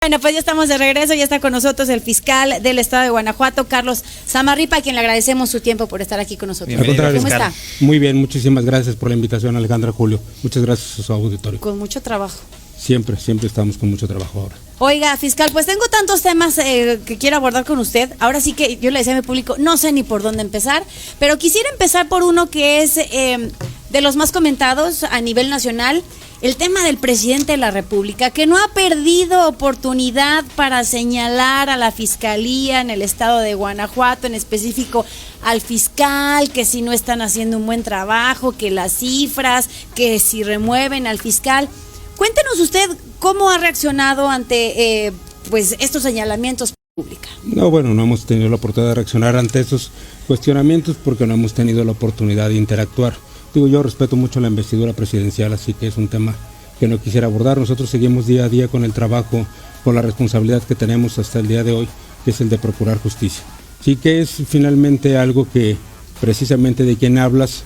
Bueno, pues ya estamos de regreso, ya está con nosotros el fiscal del estado de Guanajuato, Carlos Zamarripa, a quien le agradecemos su tiempo por estar aquí con nosotros. Bienvenido, ¿Cómo está? Muy bien, muchísimas gracias por la invitación, Alejandra, Julio. Muchas gracias a su auditorio. Con mucho trabajo. Siempre estamos con mucho trabajo ahora. Oiga, fiscal, pues tengo tantos temas que quiero abordar con usted. Ahora sí que yo le decía a mi público, no sé ni por dónde empezar, pero quisiera empezar por uno que es de los más comentados a nivel nacional, el tema del presidente de la República, que no ha perdido oportunidad para señalar a la Fiscalía en el estado de Guanajuato, en específico al fiscal, que si no están haciendo un buen trabajo, que las cifras, que si remueven al fiscal. Cuéntenos usted cómo ha reaccionado ante pues estos señalamientos públicos. No, bueno, no hemos tenido la oportunidad de reaccionar ante esos cuestionamientos porque no hemos tenido la oportunidad de interactuar. Digo, yo respeto mucho la investidura presidencial, así que es un tema que no quisiera abordar. Nosotros seguimos día a día con el trabajo, con la responsabilidad que tenemos hasta el día de hoy, que es el de procurar justicia. Sí que es finalmente algo que precisamente de quien hablas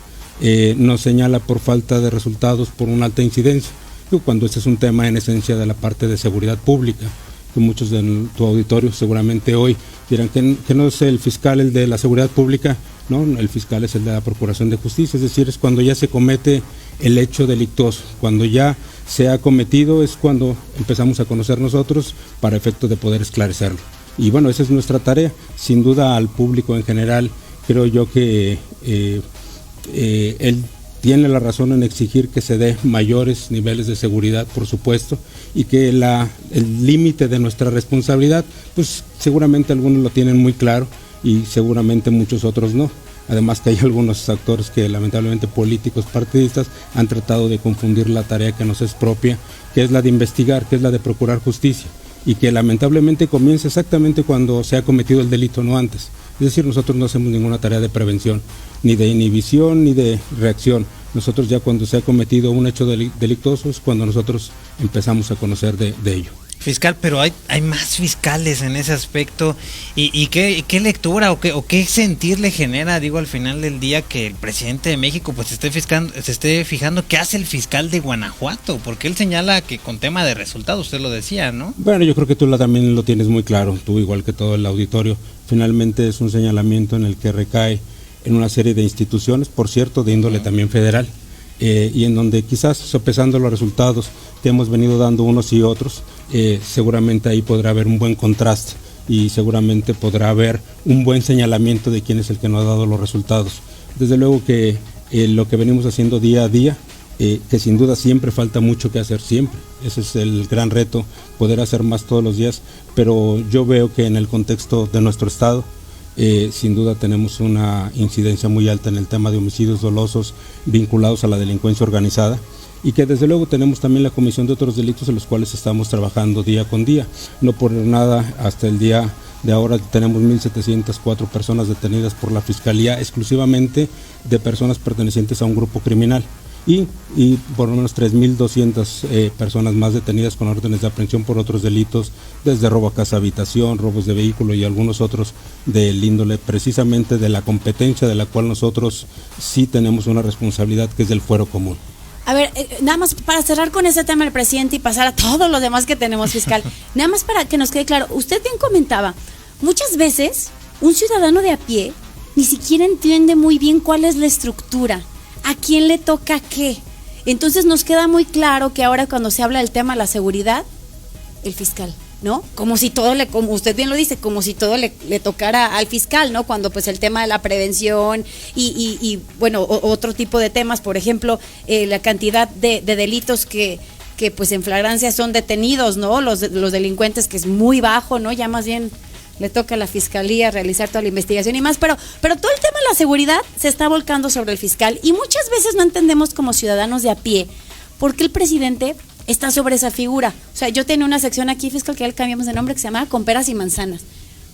nos señala por falta de resultados, por una alta incidencia, cuando este es un tema en esencia de la parte de seguridad pública, que muchos de tu auditorio seguramente hoy dirán que no es el fiscal el de la seguridad pública, no, el fiscal es el de la procuración de justicia, es decir, es cuando ya se comete el hecho delictuoso, cuando ya se ha cometido es cuando empezamos a conocer nosotros para efecto de poder esclarecerlo. Y bueno, esa es nuestra tarea, sin duda al público en general, creo yo que él tiene la razón en exigir que se dé mayores niveles de seguridad, por supuesto, y que el límite de nuestra responsabilidad, pues seguramente algunos lo tienen muy claro y seguramente muchos otros no. Además que hay algunos actores que lamentablemente políticos partidistas han tratado de confundir la tarea que nos es propia, que es la de investigar, que es la de procurar justicia, y que lamentablemente comienza exactamente cuando se ha cometido el delito, no antes. Es decir, nosotros no hacemos ninguna tarea de prevención, ni de inhibición, ni de reacción. Nosotros ya cuando se ha cometido un hecho delictuoso es cuando nosotros empezamos a conocer de ello. Fiscal, pero hay más fiscales en ese aspecto y qué lectura o qué sentir le genera, digo, al final del día que el presidente de México pues se esté fijando qué hace el fiscal de Guanajuato, porque él señala que con tema de resultados, usted lo decía, ¿no? Bueno, yo creo que tú también lo tienes muy claro, tú igual que todo el auditorio, finalmente es un señalamiento en el que recae en una serie de instituciones, por cierto, de índole también federal, y en donde quizás sopesando los resultados que hemos venido dando unos y otros, seguramente ahí podrá haber un buen contraste y seguramente podrá haber un buen señalamiento de quién es el que no ha dado los resultados. Desde luego que lo que venimos haciendo día a día, que sin duda siempre falta mucho que hacer, siempre, ese es el gran reto, poder hacer más todos los días, pero yo veo que en el contexto de nuestro estado, sin duda tenemos una incidencia muy alta en el tema de homicidios dolosos vinculados a la delincuencia organizada y que desde luego tenemos también la comisión de otros delitos en los cuales estamos trabajando día con día. No por nada, hasta el día de ahora tenemos 1,704 personas detenidas por la Fiscalía, exclusivamente de personas pertenecientes a un grupo criminal. Y por lo menos 3,200 personas más detenidas con órdenes de aprehensión por otros delitos, desde robo a casa habitación, robos de vehículo y algunos otros del índole precisamente de la competencia de la cual nosotros sí tenemos una responsabilidad, que es del fuero común. A ver, nada más para cerrar con ese tema del presidente y pasar a todos los demás que tenemos, fiscal, nada más para que nos quede claro, usted bien comentaba, muchas veces un ciudadano de a pie ni siquiera entiende muy bien cuál es la estructura, a quién le toca qué. Entonces nos queda muy claro que ahora cuando se habla del tema de la seguridad, el fiscal, ¿no? Como si todo como usted bien lo dice, como si todo le tocara al fiscal, ¿no? Cuando pues el tema de la prevención y bueno, otro tipo de temas, por ejemplo, la cantidad de delitos que pues en flagrancia son detenidos, ¿no? Los delincuentes, que es muy bajo, ¿no? Ya más bien le toca a la fiscalía realizar toda la investigación y más, pero todo el tema de la seguridad se está volcando sobre el fiscal y muchas veces no entendemos como ciudadanos de a pie por qué el presidente está sobre esa figura. O sea, yo tenía una sección aquí, fiscal, que ya le cambiamos de nombre, que se llamaba Con peras y manzanas.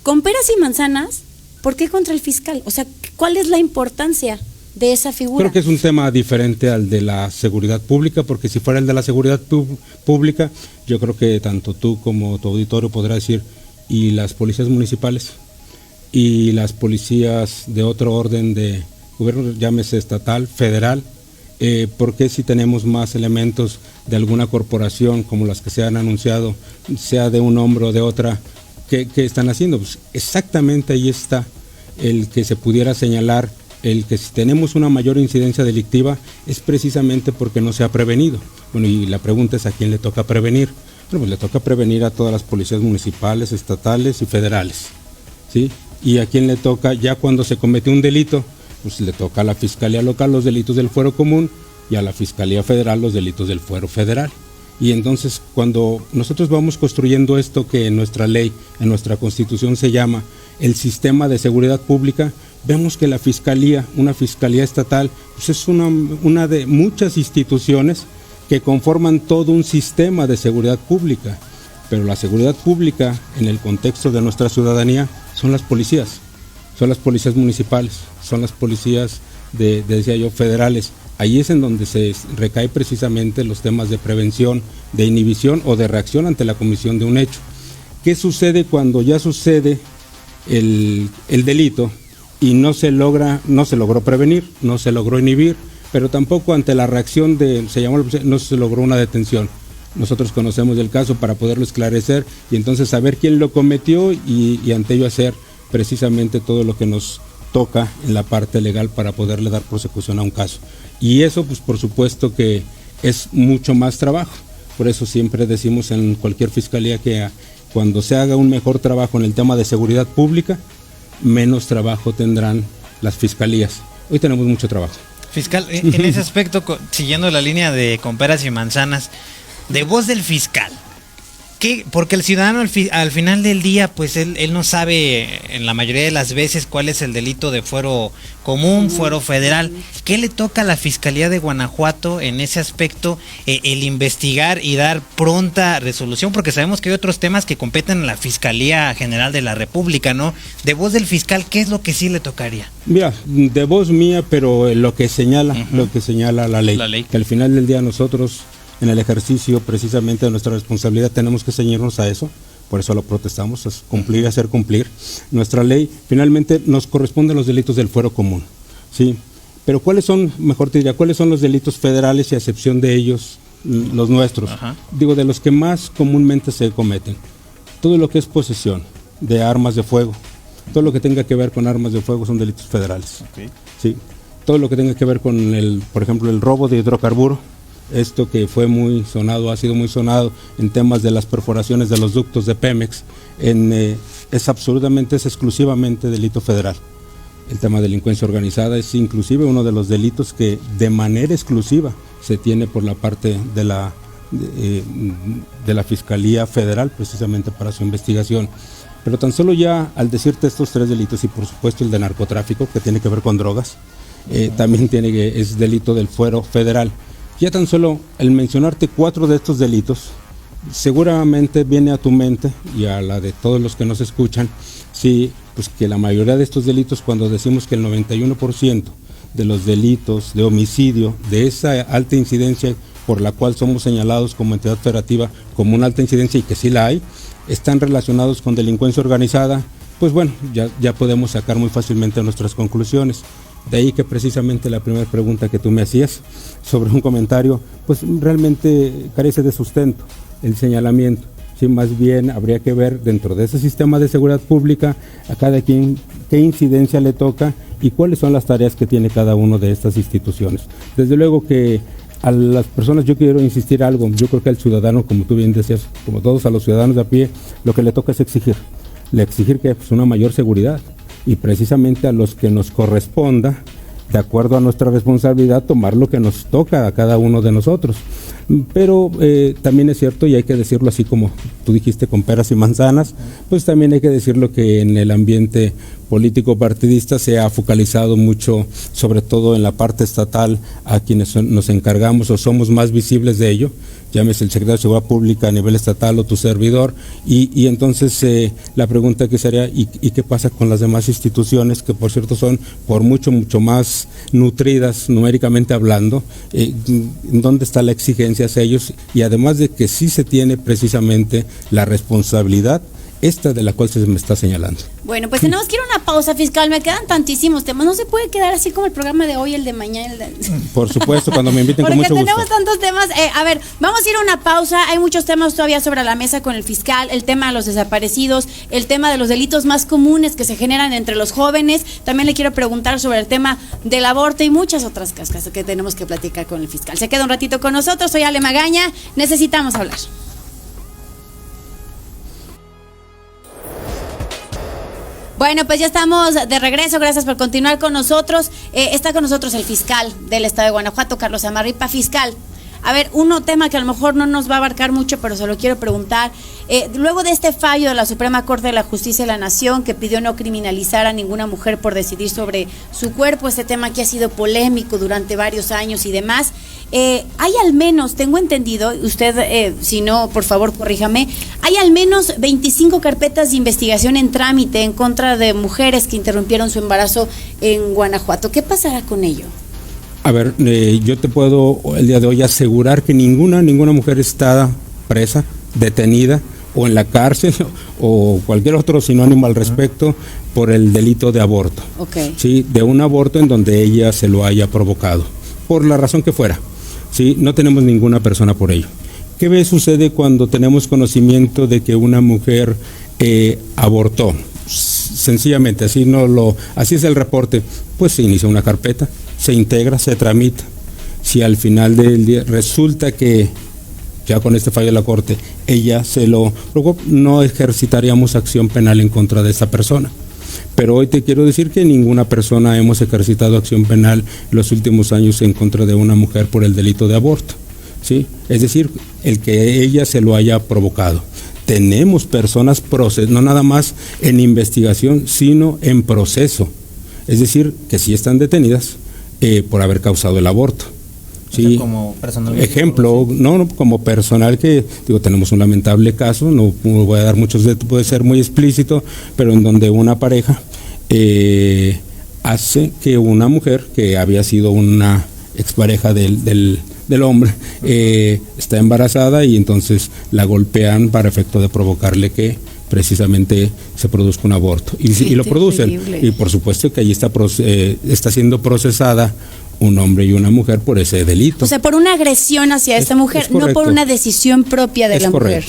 Con peras y manzanas, ¿por qué contra el fiscal? O sea, ¿cuál es la importancia de esa figura? Creo que es un tema diferente al de la seguridad pública, porque si fuera el de la seguridad pública, yo creo que tanto tú como tu auditorio podrá decir, y las policías municipales y las policías de otro orden de gobierno, llámese estatal, federal, ¿Por qué si tenemos más elementos de alguna corporación como las que se han anunciado, sea de un hombre o de otra, qué están haciendo? Pues exactamente ahí está el que se pudiera señalar el que si tenemos una mayor incidencia delictiva es precisamente porque no se ha prevenido. Bueno, y la pregunta es ¿a quién le toca prevenir? Bueno, pues le toca prevenir a todas las policías municipales, estatales y federales, ¿sí? Y a quién le toca ya cuando se comete un delito, pues le toca a la Fiscalía Local los delitos del fuero común y a la Fiscalía Federal los delitos del fuero federal. Y entonces cuando nosotros vamos construyendo esto que en nuestra ley, en nuestra Constitución se llama el sistema de seguridad pública, vemos que la Fiscalía, una Fiscalía estatal, pues es una de muchas instituciones que conforman todo un sistema de seguridad pública. Pero la seguridad pública, en el contexto de nuestra ciudadanía, son las policías municipales, son las policías decía yo, federales. Ahí es en donde se recae precisamente los temas de prevención, de inhibición o de reacción ante la comisión de un hecho. ¿Qué sucede cuando ya sucede el delito y no se logró prevenir, no se logró inhibir, pero tampoco ante la reacción no se logró una detención? Nosotros conocemos el caso para poderlo esclarecer y entonces saber quién lo cometió y ante ello hacer precisamente todo lo que nos toca en la parte legal para poderle dar prosecución a un caso. Y eso, pues por supuesto que es mucho más trabajo. Por eso siempre decimos en cualquier fiscalía que cuando se haga un mejor trabajo en el tema de seguridad pública, menos trabajo tendrán las fiscalías. Hoy tenemos mucho trabajo. Fiscal, en ese aspecto, siguiendo la línea de con peras y manzanas, de voz del fiscal, porque el ciudadano al final del día, pues él no sabe en la mayoría de las veces cuál es el delito de fuero común, fuero federal. ¿Qué le toca a la Fiscalía de Guanajuato en ese aspecto, el investigar y dar pronta resolución? Porque sabemos que hay otros temas que competen a la Fiscalía General de la República, ¿no? De voz del fiscal, ¿qué es lo que sí le tocaría? Mira, de voz mía, pero lo que señala la ley, que al final del día nosotros, en el ejercicio precisamente de nuestra responsabilidad, tenemos que ceñirnos a eso, por eso lo protestamos, es cumplir y hacer cumplir nuestra ley. Finalmente nos corresponden los delitos del fuero común, ¿sí? Pero ¿cuáles son los delitos federales y a excepción de ellos, los nuestros? Ajá. Digo, de los que más comúnmente se cometen, todo lo que es posesión de armas de fuego, todo lo que tenga que ver con armas de fuego son delitos federales, okay. ¿Sí? Todo lo que tenga que ver con por ejemplo, el robo de hidrocarburo, esto que fue muy sonado, ha sido muy sonado en temas de las perforaciones de los ductos de Pemex, es exclusivamente delito federal. El tema de delincuencia organizada es inclusive uno de los delitos que de manera exclusiva se tiene por la parte de la Fiscalía Federal, precisamente para su investigación. Pero tan solo ya al decirte estos tres delitos, y por supuesto el de narcotráfico, que tiene que ver con drogas, también es delito del fuero federal. Ya tan solo el mencionarte 4 de estos delitos, seguramente viene a tu mente y a la de todos los que nos escuchan, sí, pues que la mayoría de estos delitos, cuando decimos que el 91% de los delitos de homicidio, de esa alta incidencia por la cual somos señalados como entidad federativa, como una alta incidencia y que sí la hay, están relacionados con delincuencia organizada, pues bueno, ya podemos sacar muy fácilmente nuestras conclusiones. De ahí que precisamente la primera pregunta que tú me hacías sobre un comentario, pues realmente carece de sustento el señalamiento. Sí, más bien habría que ver dentro de ese sistema de seguridad pública a cada quien qué incidencia le toca y cuáles son las tareas que tiene cada una de estas instituciones. Desde luego que a las personas, yo quiero insistir algo, yo creo que al ciudadano, como tú bien decías, como todos a los ciudadanos de a pie, lo que le toca es exigir que pues, una mayor seguridad. Y precisamente a los que nos corresponda, de acuerdo a nuestra responsabilidad, tomar lo que nos toca a cada uno de nosotros. Pero también es cierto, y hay que decirlo así como tú dijiste, con peras y manzanas, pues también hay que decirlo que en el ambiente político partidista se ha focalizado mucho, sobre todo en la parte estatal, a quienes nos encargamos o somos más visibles de ello, llámese el secretario de Seguridad Pública a nivel estatal o tu servidor, y entonces la pregunta que sería, ¿y qué pasa con las demás instituciones que por cierto son por mucho más nutridas numéricamente hablando? ¿Dónde está la exigencia hacia ellos? Y además de que sí se tiene precisamente la responsabilidad esta de la cual se me está señalando. Bueno, pues tenemos que ir a una pausa, fiscal. Me quedan tantísimos temas. No se puede quedar así como el programa de hoy, el de mañana. Por supuesto, cuando me inviten con mucho gusto. Porque gusto. tenemos tantos temas. A ver, vamos a ir a una pausa. Hay muchos temas todavía sobre la mesa con el fiscal. El tema de los desaparecidos, el tema de los delitos más comunes que se generan entre los jóvenes. También le quiero preguntar sobre el tema del aborto y muchas otras cosas que tenemos que platicar con el fiscal. Se queda un ratito con nosotros. Soy Ale Magaña. Necesitamos hablar. Bueno, pues ya estamos de regreso, gracias por continuar con nosotros. Está con nosotros el fiscal del estado de Guanajuato, Carlos Zamarripa. Fiscal, a ver, tema que a lo mejor no nos va a abarcar mucho, pero se lo quiero preguntar. Luego de este fallo de la Suprema Corte de la Justicia de la Nación, que pidió no criminalizar a ninguna mujer por decidir sobre su cuerpo, este tema que ha sido polémico durante varios años y demás, hay al menos, tengo entendido, usted, si no, por favor, corríjame, hay al menos 25 carpetas de investigación en trámite en contra de mujeres que interrumpieron su embarazo en Guanajuato. ¿Qué pasará con ello? A ver, yo te puedo el día de hoy asegurar que ninguna mujer está presa, detenida o en la cárcel o cualquier otro sinónimo al respecto por el delito de aborto. Okay. Sí, de un aborto en donde ella se lo haya provocado, por la razón que fuera. Sí, no tenemos ninguna persona por ello. ¿Qué sucede cuando tenemos conocimiento de que una mujer abortó? Sencillamente, así es el reporte, pues se inicia una carpeta, se integra, se tramita. Si al final del día resulta que ya con este fallo de la Corte ella se lo provocó, no ejercitaríamos acción penal en contra de esa persona. Pero hoy te quiero decir que ninguna persona hemos ejercitado acción penal en los últimos años en contra de una mujer por el delito de aborto, ¿sí? Es decir, el que ella se lo haya provocado. Tenemos personas no nada más en investigación, sino en proceso. Es decir, que sí están detenidas por haber causado el aborto. Sí, o sea, como personal. Ejemplo, no como personal que, tenemos un lamentable caso, no voy a dar muchos detalles, puede ser muy explícito, pero en donde una pareja hace que una mujer que había sido una expareja del hombre está embarazada y entonces la golpean para efecto de provocarle que precisamente se produzca un aborto y lo producen. Y por supuesto que allí está siendo procesada un hombre y una mujer por ese delito. O sea, por una agresión hacia esta mujer, no por una decisión propia de la mujer.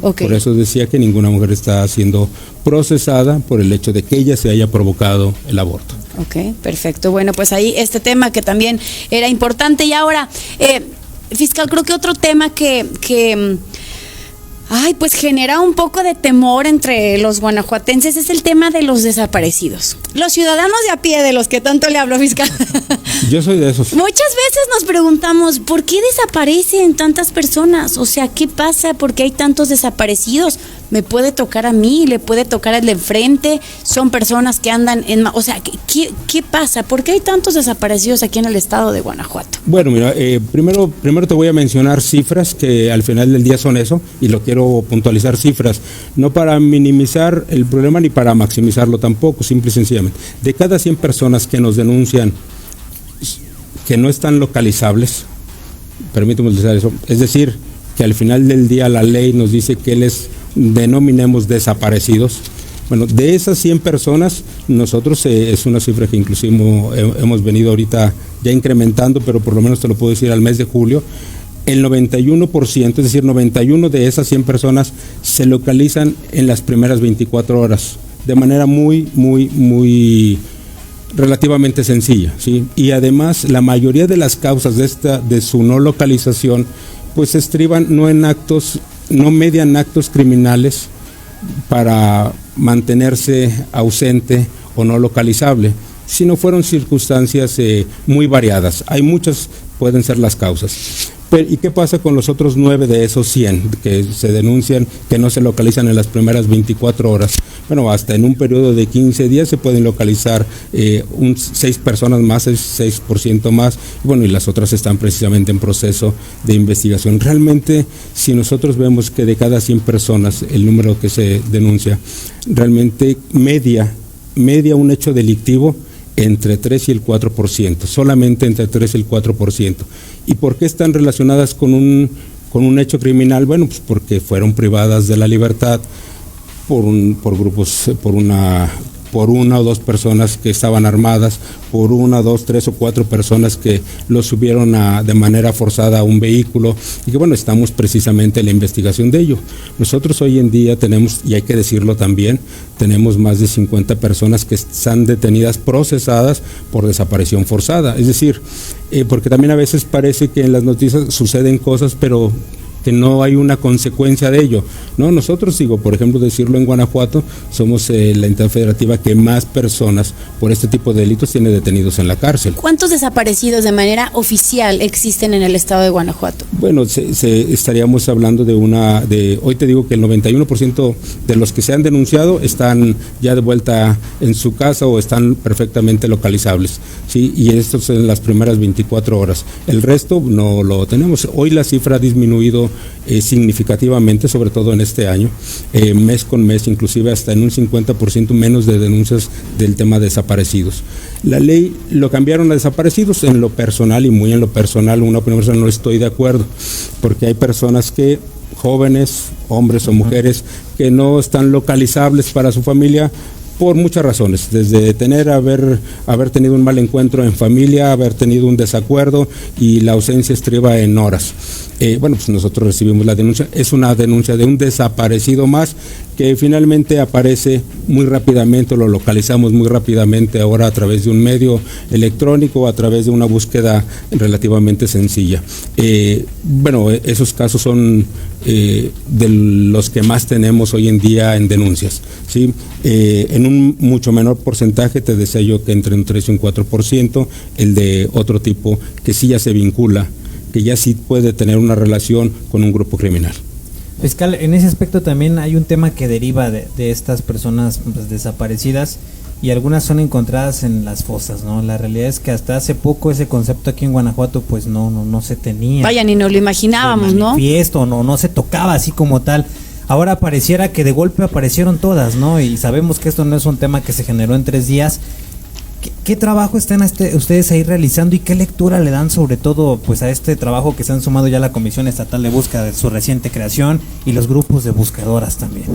Okay. Por eso decía que ninguna mujer está siendo procesada por el hecho de que ella se haya provocado el aborto. Ok, perfecto. Bueno, pues ahí este tema que también era importante. Y ahora, fiscal, creo que otro tema que pues genera un poco de temor entre los guanajuatenses es el tema de los desaparecidos. Los ciudadanos de a pie, de los que tanto le hablo, fiscal. Yo soy de esos. Muchas veces nos preguntamos, ¿por qué desaparecen tantas personas? O sea, ¿qué pasa? ¿Por qué hay tantos desaparecidos? Me puede tocar a mí, le puede tocar al de enfrente, son personas que andan o sea, ¿qué pasa? ¿Por qué hay tantos desaparecidos aquí en el estado de Guanajuato? Bueno, mira, primero te voy a mencionar cifras que al final del día son eso, y lo quiero puntualizar cifras, no para minimizar el problema ni para maximizarlo tampoco, simple y sencillamente. De cada 100 personas que nos denuncian que no están localizables, permíteme utilizar eso, es decir, que al final del día la ley nos dice que les denominemos desaparecidos. Bueno, de esas 100 personas, nosotros es una cifra que inclusive hemos venido ahorita ya incrementando, pero por lo menos te lo puedo decir al mes de julio, el 91%, es decir, 91 de esas 100 personas se localizan en las primeras 24 horas, de manera muy relativamente sencilla, ¿sí? Y además, la mayoría de las causas de su no localización, pues se estriban no median actos criminales para mantenerse ausente o no localizable, sino fueron circunstancias muy variadas. Hay muchas, pueden ser las causas. ¿Y qué pasa con los otros 9 de esos 100 que se denuncian que no se localizan en las primeras 24 horas? Bueno, hasta en un periodo de 15 días se pueden localizar 6 personas más, 6% más, y las otras están precisamente en proceso de investigación. Realmente, si nosotros vemos que de cada 100 personas, el número que se denuncia, realmente media un hecho delictivo entre 3 y el 4%, solamente entre 3 y el 4%. ¿Y por qué están relacionadas con un hecho criminal? Bueno, pues porque fueron privadas de la libertad por grupos, por una o dos personas que estaban armadas, por una, dos, tres o cuatro personas que los subieron de manera forzada a un vehículo, y que bueno, estamos precisamente en la investigación de ello. Nosotros hoy en día tenemos, y hay que decirlo también, tenemos más de 50 personas que están detenidas, procesadas por desaparición forzada. Es decir, porque también a veces parece que en las noticias suceden cosas, pero que no hay una consecuencia de ello. No, nosotros, por ejemplo, decirlo en Guanajuato, somos la entidad federativa que más personas por este tipo de delitos tiene detenidos en la cárcel. ¿Cuántos desaparecidos de manera oficial existen en el estado de Guanajuato? Bueno, estaríamos hablando hoy te digo que el 91% de los que se han denunciado están ya de vuelta en su casa o están perfectamente localizables, ¿sí? Y esto es en las primeras 24 horas. El resto no lo tenemos. Hoy la cifra ha disminuido significativamente, sobre todo en este año, mes con mes, inclusive hasta en un 50% menos de denuncias del tema de desaparecidos. La ley lo cambiaron a desaparecidos. En lo personal, y muy en lo personal, una opinión personal, no estoy de acuerdo, porque hay personas que, jóvenes, hombres o mujeres, que no están localizables para su familia por muchas razones, desde haber tenido un mal encuentro en familia, haber tenido un desacuerdo y la ausencia estriba en horas. Bueno, pues nosotros recibimos la denuncia, es una denuncia de un desaparecido más que finalmente aparece muy rápidamente, lo localizamos muy rápidamente ahora a través de un medio electrónico o a través de una búsqueda relativamente sencilla. Bueno, esos casos son de los que más tenemos hoy en día en denuncias, ¿sí? En un mucho menor porcentaje, te decía yo que entre un 3 y un 4%, el de otro tipo que sí ya se vincula, que ya sí puede tener una relación con un grupo criminal. Fiscal, en ese aspecto también hay un tema que deriva de estas personas pues, desaparecidas, y algunas son encontradas en las fosas, ¿no? La realidad es que hasta hace poco ese concepto aquí en Guanajuato pues no se tenía. Vaya, ni nos lo imaginábamos, ¿no? No se tocaba así como tal. Ahora pareciera que de golpe aparecieron todas, ¿no? Y sabemos que esto no es un tema que se generó en 3 días. ¿Qué trabajo están ustedes ahí realizando y qué lectura le dan sobre todo pues a este trabajo que se han sumado ya la Comisión Estatal de Búsqueda de su reciente creación y los grupos de buscadoras también?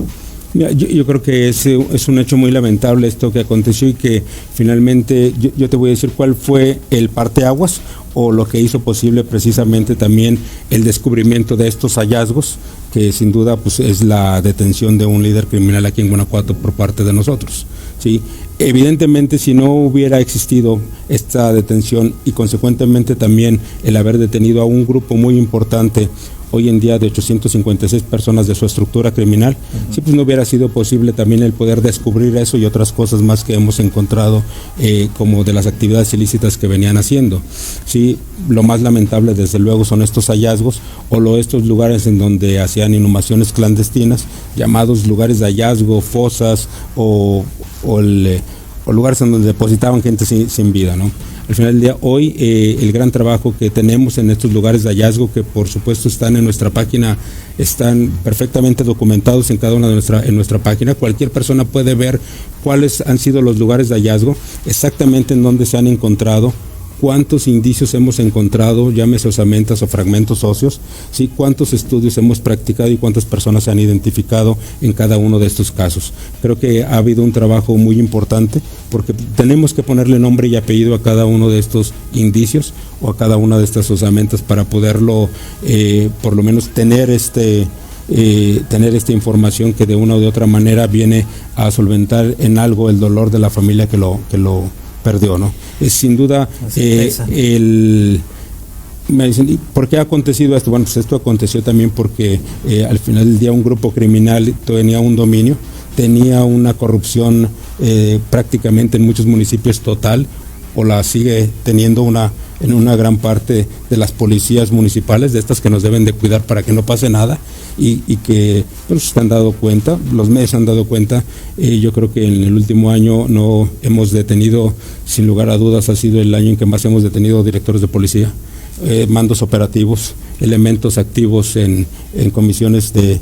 Mira, yo creo que es un hecho muy lamentable esto que aconteció y que finalmente yo te voy a decir cuál fue el parteaguas o lo que hizo posible precisamente también el descubrimiento de estos hallazgos, que sin duda pues es la detención de un líder criminal aquí en Guanajuato por parte de nosotros, ¿sí? Evidentemente, si no hubiera existido esta detención y consecuentemente también el haber detenido a un grupo muy importante hoy en día de 856 personas de su estructura criminal, sí, pues no hubiera sido posible también el poder descubrir eso y otras cosas más que hemos encontrado como de las actividades ilícitas que venían haciendo. Sí, lo más lamentable desde luego son estos hallazgos estos lugares en donde hacían inhumaciones clandestinas, llamados lugares de hallazgo, fosas o lugares en donde depositaban gente sin vida, ¿no? Al final del día, hoy el gran trabajo que tenemos en estos lugares de hallazgo, que por supuesto están en nuestra página, están perfectamente documentados en cada una en nuestra página. Cualquier persona puede ver cuáles han sido los lugares de hallazgo, exactamente en dónde se han encontrado, cuántos indicios hemos encontrado, llámese osamentas o fragmentos óseos, ¿sí? Cuántos estudios hemos practicado y cuántas personas se han identificado en cada uno de estos casos. Creo que ha habido un trabajo muy importante porque tenemos que ponerle nombre y apellido a cada uno de estos indicios o a cada una de estas osamentas para poderlo, por lo menos tener esta información que de una u de otra manera viene a solventar en algo el dolor de la familia que lo perdió, ¿no? Es sin duda me dicen, ¿por qué ha acontecido esto? Bueno, pues esto aconteció también porque al final del día un grupo criminal tenía un dominio, tenía una corrupción prácticamente en muchos municipios total, o la sigue teniendo en una gran parte de las policías municipales, de estas que nos deben de cuidar para que no pase nada, y que pues, se han dado cuenta, los medios se han dado cuenta. Yo creo que en el último año no hemos detenido, sin lugar a dudas, ha sido el año en que más hemos detenido directores de policía, mandos operativos, elementos activos en comisiones de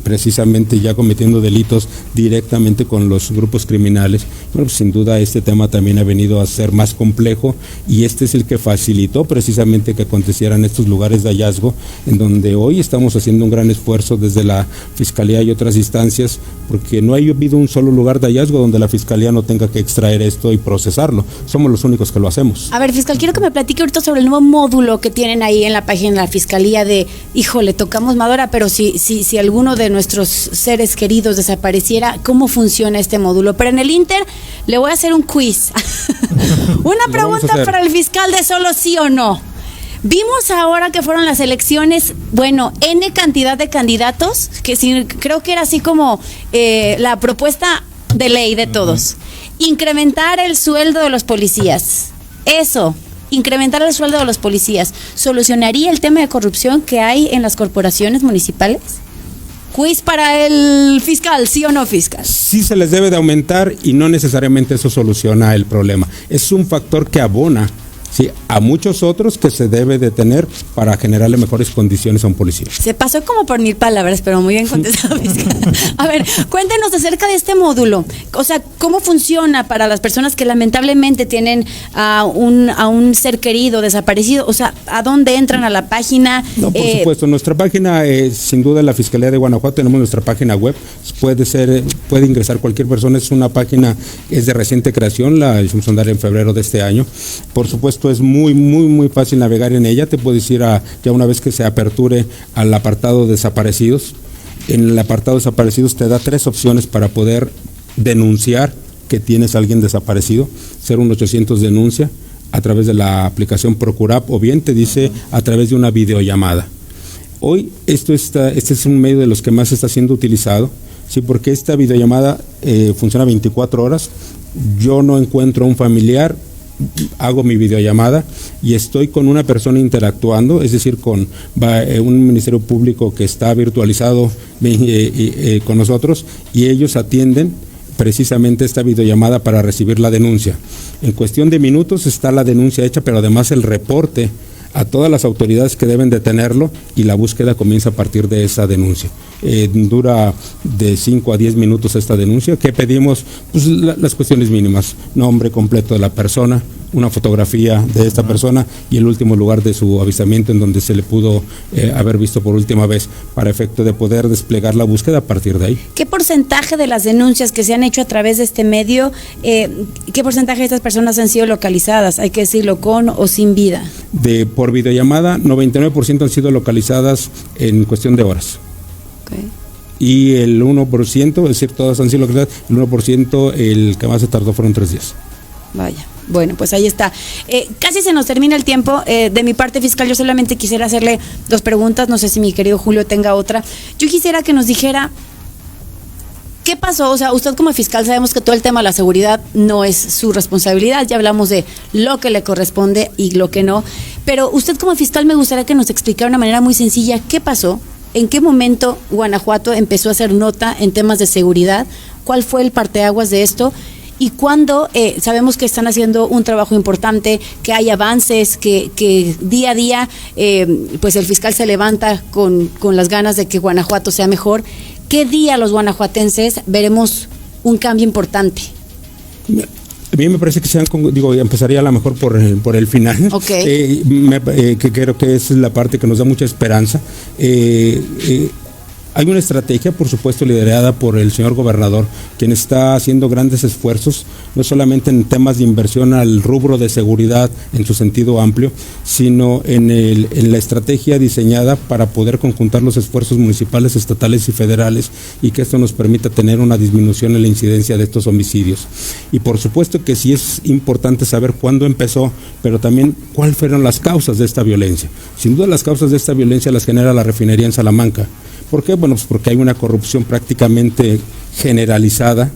precisamente ya cometiendo delitos directamente con los grupos criminales. Bueno, pues sin duda este tema también ha venido a ser más complejo y este es el que facilitó precisamente que acontecieran estos lugares de hallazgo, en donde hoy estamos haciendo un gran esfuerzo desde la Fiscalía y otras instancias, porque no ha habido un solo lugar de hallazgo donde la Fiscalía no tenga que extraer esto y procesarlo. Somos los únicos que lo hacemos. A ver, fiscal, quiero que me platique ahorita sobre el nuevo módulo que tienen ahí en la página de la Fiscalía de, híjole, tocamos madera, pero si alguno de nuestros seres queridos desapareciera, ¿cómo funciona este módulo? Pero en el Inter le voy a hacer un quiz. Una pregunta para el fiscal de solo sí o no. Vimos ahora que fueron las elecciones, bueno, N cantidad de candidatos, que sí, creo que era así como la propuesta de ley de todos. Incrementar el sueldo de los policías. Eso, incrementar el sueldo de los policías. ¿Solucionaría el tema de corrupción que hay en las corporaciones municipales? Quiz para el fiscal, ¿sí o no, fiscal? Sí se les debe de aumentar y no necesariamente eso soluciona el problema. Es un factor que abona, sí, a muchos otros que se debe de tener para generarle mejores condiciones a un policía. Se pasó como por 1000 palabras, pero muy bien contestado, fiscal. A ver, cuéntenos acerca de este módulo. O sea, ¿cómo funciona para las personas que lamentablemente tienen a un ser querido desaparecido? O sea, ¿a dónde entran a la página? No, por supuesto. Nuestra página, sin duda, en la Fiscalía de Guanajuato tenemos nuestra página web. Puede ingresar cualquier persona. Es una página, es de reciente creación, la hicimos andar en febrero de este año. Por supuesto, es muy fácil navegar en ella. Te puedes ir ya una vez que se aperture al apartado desaparecidos. En el apartado desaparecidos te da 3 opciones para poder denunciar que tienes a alguien desaparecido. 01800 denuncia a través de la aplicación Procurap, o bien te dice a través de una videollamada. Hoy este es un medio de los que más está siendo utilizado, sí, porque esta videollamada funciona 24 horas. Yo no encuentro a un familiar, hago mi videollamada y estoy con una persona interactuando, es decir, con un ministerio público que está virtualizado con nosotros, y ellos atienden precisamente esta videollamada para recibir la denuncia. En cuestión de minutos está la denuncia hecha, pero además el reporte a todas las autoridades que deben de tenerlo, y la búsqueda comienza a partir de esa denuncia. Dura de 5 a 10 minutos esta denuncia. ¿Qué pedimos? Pues las cuestiones mínimas: nombre completo de la persona, una fotografía de esta persona y el último lugar de su avistamiento en donde se le pudo haber visto por última vez, para efecto de poder desplegar la búsqueda a partir de ahí. ¿Qué porcentaje de las denuncias que se han hecho a través de este medio, qué porcentaje de estas personas han sido localizadas? Hay que decirlo, con o sin vida. Por videollamada, 99% han sido localizadas en cuestión de horas. Okay. Y el 1%, es decir, todas han sido localizadas, el 1%, el que más se tardó fueron 3 días. Vaya. Bueno, pues ahí está. Casi se nos termina el tiempo. De mi parte, fiscal, yo solamente quisiera hacerle 2 preguntas. No sé si mi querido Julio tenga otra. Yo quisiera que nos dijera qué pasó. O sea, usted como fiscal, sabemos que todo el tema de la seguridad no es su responsabilidad. Ya hablamos de lo que le corresponde y lo que no. Pero usted como fiscal, me gustaría que nos explicara de una manera muy sencilla qué pasó, en qué momento Guanajuato empezó a hacer nota en temas de seguridad, cuál fue el parteaguas de esto. Y cuando sabemos que están haciendo un trabajo importante, que hay avances, que día a día pues el fiscal se levanta con las ganas de que Guanajuato sea mejor, ¿qué día los guanajuatenses veremos un cambio importante? A mí me parece que empezaría a lo mejor por el final. Okay. Que creo que esa es la parte que nos da mucha esperanza. Hay una estrategia, por supuesto, liderada por el señor gobernador, quien está haciendo grandes esfuerzos, no solamente en temas de inversión al rubro de seguridad en su sentido amplio, sino en la estrategia diseñada para poder conjuntar los esfuerzos municipales, estatales y federales, y que esto nos permita tener una disminución en la incidencia de estos homicidios. Y por supuesto que sí es importante saber cuándo empezó, pero también cuáles fueron las causas de esta violencia. Sin duda las causas de esta violencia las genera la refinería en Salamanca. ¿Por qué? Bueno, pues porque hay una corrupción prácticamente generalizada,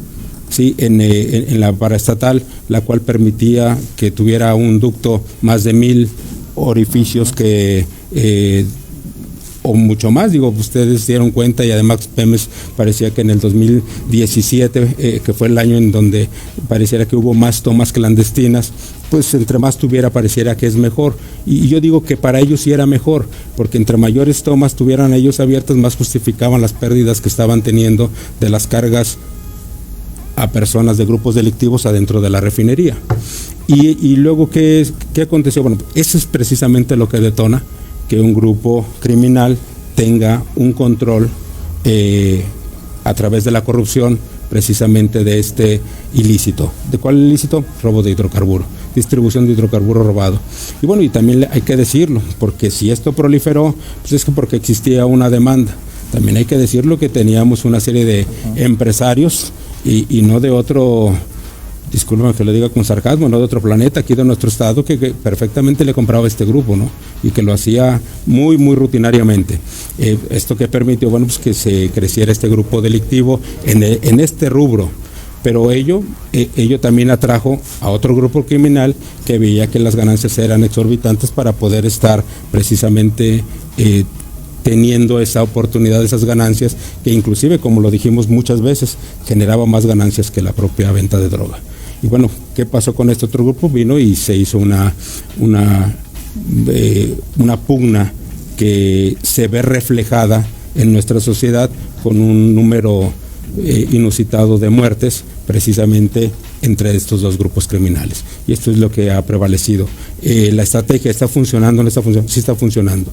¿sí?, en la paraestatal, la cual permitía que tuviera un ducto más de 1000 orificios o mucho más. Ustedes se dieron cuenta, y además Pemex parecía que en el 2017, que fue el año en donde pareciera que hubo más tomas clandestinas, pues entre más tuviera pareciera que es mejor. Y yo digo que para ellos sí era mejor, porque entre mayores tomas tuvieran ellos abiertas, más justificaban las pérdidas que estaban teniendo de las cargas a personas de grupos delictivos adentro de la refinería. Y luego, ¿qué aconteció? Bueno, eso es precisamente lo que detona que un grupo criminal tenga un control a través de la corrupción, precisamente de este ilícito. ¿De cuál ilícito? Robo de hidrocarburo, distribución de hidrocarburo robado. Y bueno, y también hay que decirlo, porque si esto proliferó, pues es que porque existía una demanda. También hay que decirlo que teníamos una serie de empresarios y no de otro, discúlpame que lo diga con sarcasmo, no de otro planeta, aquí de nuestro estado, que perfectamente le compraba a este grupo, ¿no? Y que lo hacía muy, muy rutinariamente. Esto que permitió, bueno, pues que se creciera este grupo delictivo en este rubro. Pero ello también atrajo a otro grupo criminal que veía que las ganancias eran exorbitantes para poder estar precisamente teniendo esa oportunidad, esas ganancias, que inclusive, como lo dijimos muchas veces, generaba más ganancias que la propia venta de droga. Y bueno, ¿qué pasó con este otro grupo? Vino y se hizo una pugna que se ve reflejada en nuestra sociedad con un número inusitado de muertes, precisamente entre estos dos grupos criminales. Y esto es lo que ha prevalecido. La estrategia está funcionando, no está funcionando, sí está funcionando.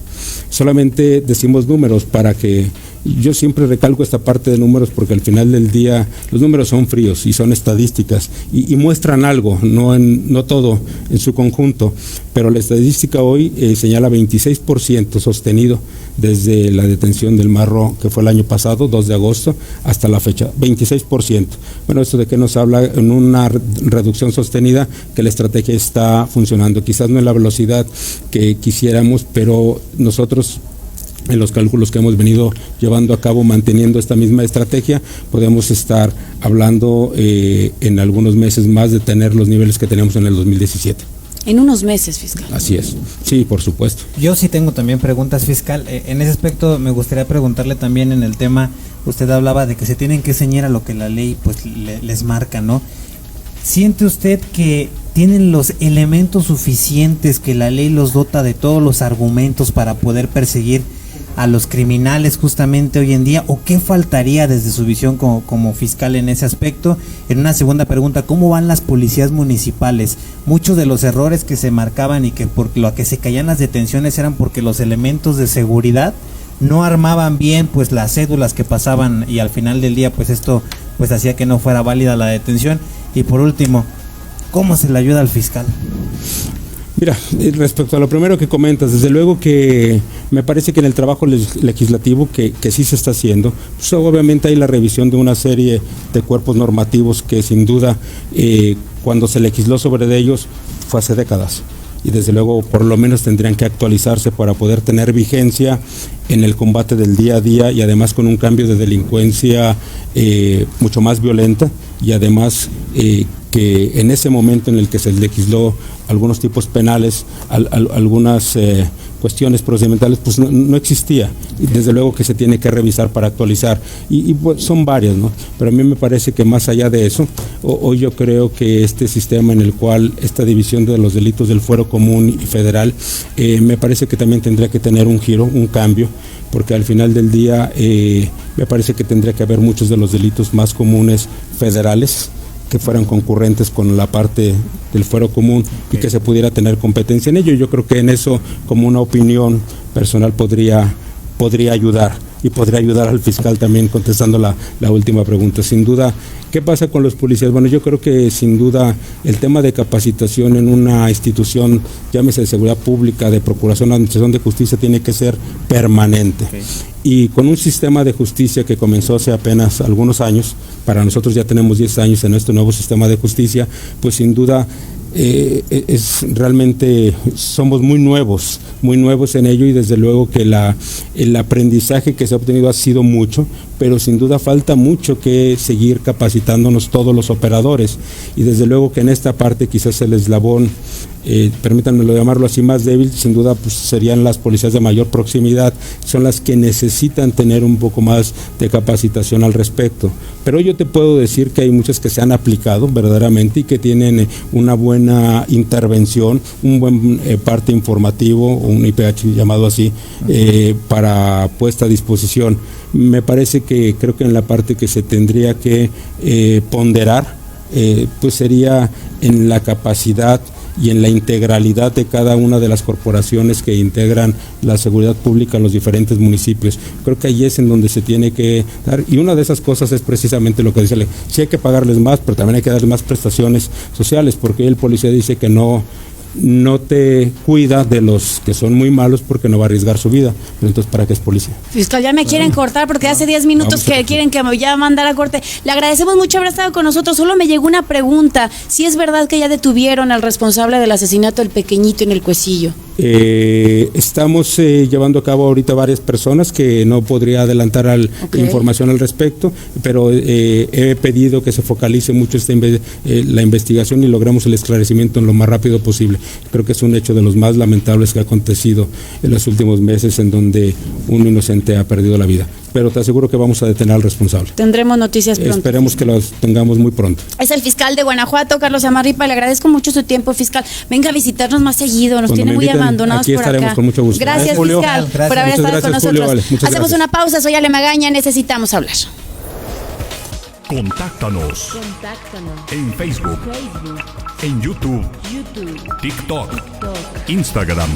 Solamente decimos números para que, yo siempre recalco esta parte de números porque al final del día los números son fríos y son estadísticas y muestran algo, no todo en su conjunto, pero la estadística hoy señala 26% sostenido desde la detención del Marro, que fue el año pasado, 2 de agosto, hasta la fecha, 26%. Bueno, ¿esto de qué nos habla? En una reducción sostenida, que la estrategia está funcionando, quizás no en la velocidad que quisiéramos, pero nosotros, en los cálculos que hemos venido llevando a cabo, manteniendo esta misma estrategia, podemos estar hablando en algunos meses más de tener los niveles que teníamos en el 2017. En unos meses, fiscal. Así es, sí, por supuesto. Yo sí tengo también preguntas, fiscal. En ese aspecto me gustaría preguntarle también en el tema, usted hablaba de que se tienen que ceñir a lo que la ley pues les marca, ¿no? ¿Siente usted que tienen los elementos suficientes, que la ley los dota de todos los argumentos para poder perseguir a los criminales justamente hoy en día, o qué faltaría desde su visión como fiscal en ese aspecto? En una segunda pregunta, ¿cómo van las policías municipales? Muchos de los errores que se marcaban y que por lo que se caían las detenciones eran porque los elementos de seguridad no armaban bien pues las cédulas que pasaban, y al final del día pues esto pues hacía que no fuera válida la detención. Y por último, ¿cómo se le ayuda al fiscal? Mira, respecto a lo primero que comentas, desde luego que me parece que en el trabajo legislativo que sí se está haciendo, pues obviamente hay la revisión de una serie de cuerpos normativos que sin duda cuando se legisló sobre ellos fue hace décadas. Y desde luego por lo menos tendrían que actualizarse para poder tener vigencia en el combate del día a día, y además con un cambio de delincuencia mucho más violenta, y además que en ese momento en el que se legisló algunos tipos penales, algunas cuestiones procedimentales, pues no existía, y desde luego que se tiene que revisar para actualizar, y pues son varias, ¿no? Pero a mí me parece que más allá de eso, hoy yo creo que este sistema en el cual esta división de los delitos del fuero común y federal, me parece que también tendría que tener un giro, un cambio, porque al final del día me parece que tendría que haber muchos de los delitos más comunes federales que fueran concurrentes con la parte del fuero común, y que se pudiera tener competencia en ello. Yo creo que en eso, como una opinión personal, podría ayudar, y podría ayudar al fiscal también contestando la última pregunta. Sin duda, ¿qué pasa con los policías? Bueno, yo creo que sin duda el tema de capacitación en una institución, llámese de seguridad pública, de procuración, administración de justicia, tiene que ser permanente. Okay. Y con un sistema de justicia que comenzó hace apenas algunos años, para nosotros ya tenemos 10 años en este nuevo sistema de justicia, pues sin duda realmente somos muy nuevos en ello, y desde luego que el aprendizaje que se ha obtenido ha sido mucho, pero sin duda falta mucho que seguir capacitándonos todos los operadores, y desde luego que en esta parte quizás el eslabón permítanme llamarlo así, más débil, sin duda pues serían las policías de mayor proximidad, son las que necesitan tener un poco más de capacitación al respecto. Pero yo te puedo decir que hay muchas que se han aplicado verdaderamente y que tienen una buena intervención, un buen parte informativo, o un IPH llamado así, para puesta a disposición. Me parece que creo que en la parte que se tendría que ponderar, pues sería en la capacidad y en la integralidad de cada una de las corporaciones que integran la seguridad pública en los diferentes municipios. Creo que ahí es en donde se tiene que dar, y una de esas cosas es precisamente lo que dice, sí hay que pagarles más, pero también hay que darles más prestaciones sociales, porque el policía dice que no te cuida de los que son muy malos porque no va a arriesgar su vida. Pero entonces, ¿para qué es policía? Fiscal, ya me quieren cortar porque hace 10 minutos que quieren que me ya mandara a corte. Le agradecemos mucho haber estado con nosotros. Solo me llegó una pregunta. Si es verdad que ya detuvieron al responsable del asesinato del pequeñito en el Cuecillo. Estamos llevando a cabo ahorita varias personas que no podría adelantar información al respecto, pero he pedido que se focalice mucho la investigación y logremos el esclarecimiento en lo más rápido posible. Creo que es un hecho de los más lamentables que ha acontecido en los últimos meses, en donde un inocente ha perdido la vida. Pero te aseguro que vamos a detener al responsable. Tendremos noticias pronto. Esperemos que los tengamos muy pronto. Es el fiscal de Guanajuato, Carlos Amarripa. Le agradezco mucho su tiempo, fiscal. Venga a visitarnos más seguido. Nos tiene muy abandonados aquí por estaremos acá. con mucho gusto. Gracias, Julio. fiscal, Gracias. por haber Muchas estado gracias, con nosotros. Julio, vale. Muchas Hacemos gracias. una pausa. Soy Ale Magaña. Necesitamos hablar. Contáctanos en Facebook, en YouTube, TikTok, Instagram.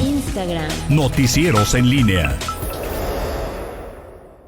Noticieros en línea.